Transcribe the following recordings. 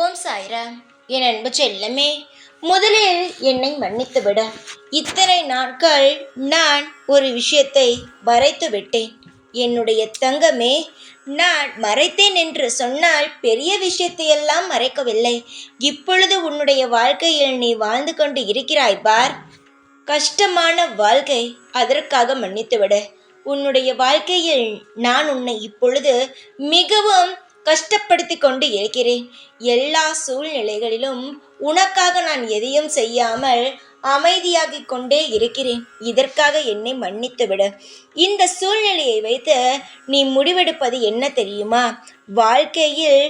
ஓம் சாய்ராம். என் அன்பு செல்லமே, முதலில் என்னை மன்னித்துவிட. இத்தனை நாட்கள் நான் ஒரு விஷயத்தை மறைத்து விட்டேன். என்னுடைய தங்கமே, நான் மறைத்தேன் என்று சொன்னால் பெரிய விஷயத்தையெல்லாம் மறைக்கவில்லை. இப்பொழுது உன்னுடைய வாழ்க்கையில் நீ வாழ்ந்து கொண்டு இருக்கிறாய் பார். கஷ்டமான வாழ்க்கை, அதற்காக மன்னித்துவிட. உன்னுடைய வாழ்க்கையில் நான் உன்னை இப்பொழுது மிகவும் கஷ்டப்படுத்தி கொண்டு இருக்கிறேன். எல்லா சூழ்நிலைகளிலும் உனக்காக நான் எதையும் செய்யாமல் அமைதியாகிக் கொண்டே இருக்கிறேன். இதற்காக என்னை மன்னித்துவிடு. இந்த சூழ்நிலையை வைத்து நீ முடிவெடுப்பது என்ன தெரியுமா? வாழ்க்கையில்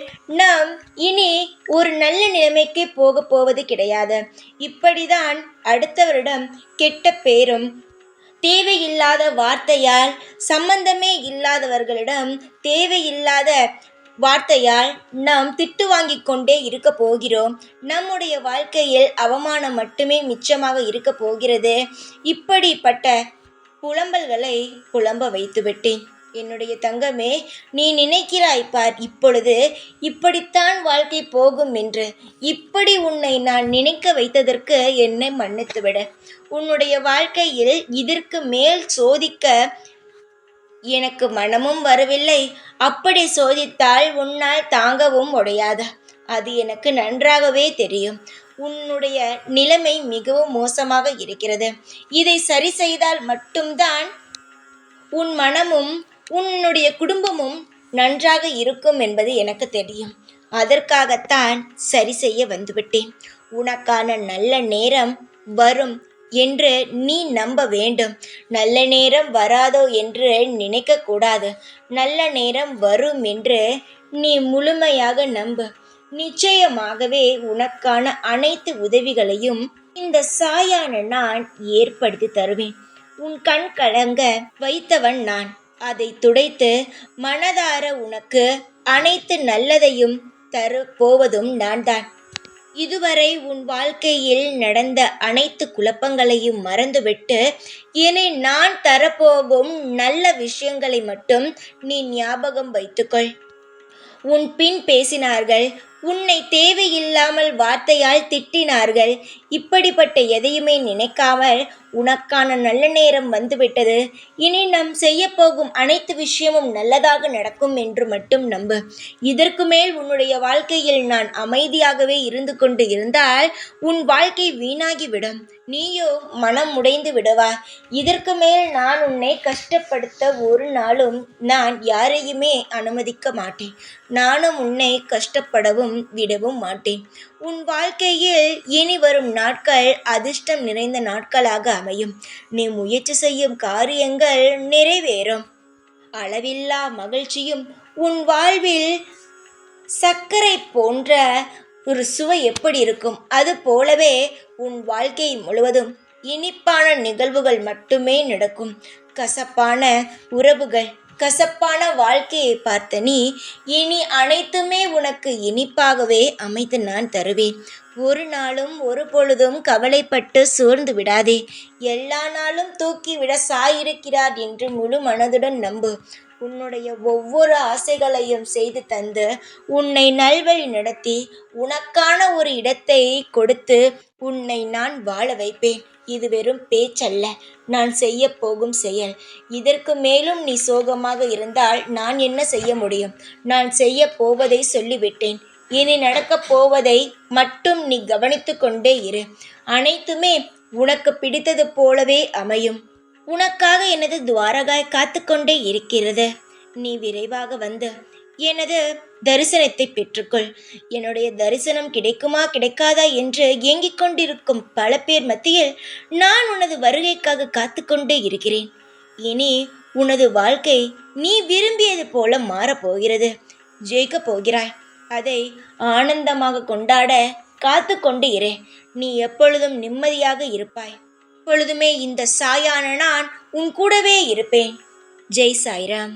நாம் இனி ஒரு நல்ல நிலைமைக்கு போவது கிடையாது. இப்படிதான் அடுத்தவரிடம் கெட்ட பேரும், தேவையில்லாத வார்த்தையால், சம்பந்தமே இல்லாதவர்களிடம் தேவையில்லாத வார்த்தையால் நாம் திட்டு வாங்கி கொண்டே இருக்க போகிறோம். நம்முடைய வாழ்க்கையில் அவமானம் மட்டுமே மிச்சமாக இருக்க போகிறது. இப்படிப்பட்ட புலம்பல்களை புலம்ப வைத்துவிட்டேன். என்னுடைய தங்கமே, நீ நினைக்கிறாய் பார், இப்பொழுது இப்படித்தான் வாழ்க்கை போகும் என்று. இப்படி உன்னை நான் நினைக்க வைத்ததற்கு என்னை மன்னித்துவிட. உன்னுடைய வாழ்க்கையில் இதற்கு மேல் சோதிக்க எனக்கு மனமும் வரவில்லை. அப்படி சோதித்தால் உன்னால் தாங்கவும் முடியாது. அது எனக்கு நன்றாகவே தெரியும். உன்னுடைய நிலைமை மிகவும் மோசமாக இருக்கிறது. இதை சரி செய்தால் மட்டும்தான் உன் மனமும் உன்னுடைய குடும்பமும் நன்றாக இருக்கும் என்பது எனக்கு தெரியும். அதற்காகத்தான் சரி செய்ய வந்துவிட்டேன். உனக்கான நல்ல நேரம் வரும் என்று நீ நம்ப வேண்டும். நல்ல நேரம் வராதோ என்று நினைக்கக்கூடாது. நல்ல நேரம் வரும் என்று நீ முழுமையாக நம்பு. நிச்சயமாகவே உனக்கான அனைத்து உதவிகளையும் இந்த சாயான நான் ஏற்படுத்தி தருவேன். உன் கண் கலங்க வைத்தவன் நான். அதை துடைத்து மனதார உனக்கு அனைத்து நல்லதையும் தரப்போவதும் நான் தான். இதுவரை உன் வாழ்க்கையில் நடந்த அனைத்து குழப்பங்களையும் மறந்துவிட்டு இனி நான் தரப்போகும் நல்ல விஷயங்களை மட்டும் நீ ஞாபகம் வைத்துக்கொள். உன் பின் பேசினார்கள், உன்னை தேவையில்லாமல் வார்த்தையால் திட்டினார்கள். இப்படிப்பட்ட எதையுமே நினைக்காமல் உனக்கான நல்ல நேரம் வந்துவிட்டது. இனி நாம் செய்ய போகும் அனைத்து விஷயமும் நல்லதாக நடக்கும் என்று மட்டும் நம்பு. இதற்கு மேல் உன்னுடைய வாழ்க்கையில் நான் அமைதியாகவே இருந்து கொண்டு இருந்தால் உன் வாழ்க்கை வீணாகிவிடும். நீயோ மனம் உடைந்து விடுவாய். இதற்கு மேல் நான் உன்னை கஷ்டப்படுத்த ஒரு நாளும் நான் யாரையுமே அனுமதிக்க மாட்டேன். நானும் உன்னை கஷ்டப்படவும் விடவும் மாட்டேன். உன் வாழ்க்கையில் இனி வரும் நாட்கள் அதிர்ஷ்டம் நிறைந்த நாட்களாக அமையும். நீ முயற்சி செய்யும் காரியங்கள் நிறைவேறும். அளவில்லா மகிழ்ச்சியும் உன் வாழ்வில் சர்க்கரை போன்ற ஒரு சுவை எப்படி இருக்கும், அது போலவே உன் வாழ்க்கை முழுவதும் இனிப்பான நிகழ்வுகள் மட்டுமே நடக்கும். கசப்பான உறவுகள், கசப்பான வாழ்க்கையை பார்த்த நீ இனி அனைத்துமே உனக்கு இனிப்பாகவே அமைத்து நான் தருவேன். ஒரு நாளும் ஒரு பொழுதும் கவலைப்பட்டு சோர்ந்து விடாதே. எல்லா நாளும் தூக்கிவிட சாயிருக்கிறார் என்று முழு மனதுடன் நம்பு. உன்னுடைய ஒவ்வொரு ஆசைகளையும் செய்து தந்து உன்னை நல்வழி நடத்தி உனக்கான ஒரு இடத்தை கொடுத்து உன்னை நான் வாழ வைப்பேன். இது வெறும் பேச்சல்ல, நான் செய்ய போகும் செயல். இதற்கு மேலும் நீ சோகமாக இருந்தால் நான் என்ன செய்ய முடியும்? நான் செய்ய போவதை சொல்லிவிட்டேன். இனி நடக்கப் போவதை மட்டும் நீ கவனித்து கொண்டே இரு. அனைத்துமே உனக்கு பிடித்தது போலவே அமையும். உனக்காக எனது துவாரகாய் காத்து கொண்டே இருக்கிறது. நீ விரைவாக வந்து எனது தரிசனத்தை பெற்றுக்கொள். என்னுடைய தரிசனம் கிடைக்குமா கிடைக்காதா என்று ஏங்கிக் கொண்டிருக்கும் பல பேர் மத்தியில் நான் உனது வருகைக்காக காத்து கொண்டே இருக்கிறேன். இனி உனது வாழ்க்கை நீ விரும்பியது போல மாறப்போகிறது. ஜெயிக்கப் போகிறாய். அதை ஆனந்தமாக கொண்டாட காத்து கொண்டு இரு. நீ எப்பொழுதும் நிம்மதியாக இருப்பாய். எப்பொழுதுமே இந்த சாயான நான் உன் கூடவே இருப்பேன். ஜெய் சாய்ராம்.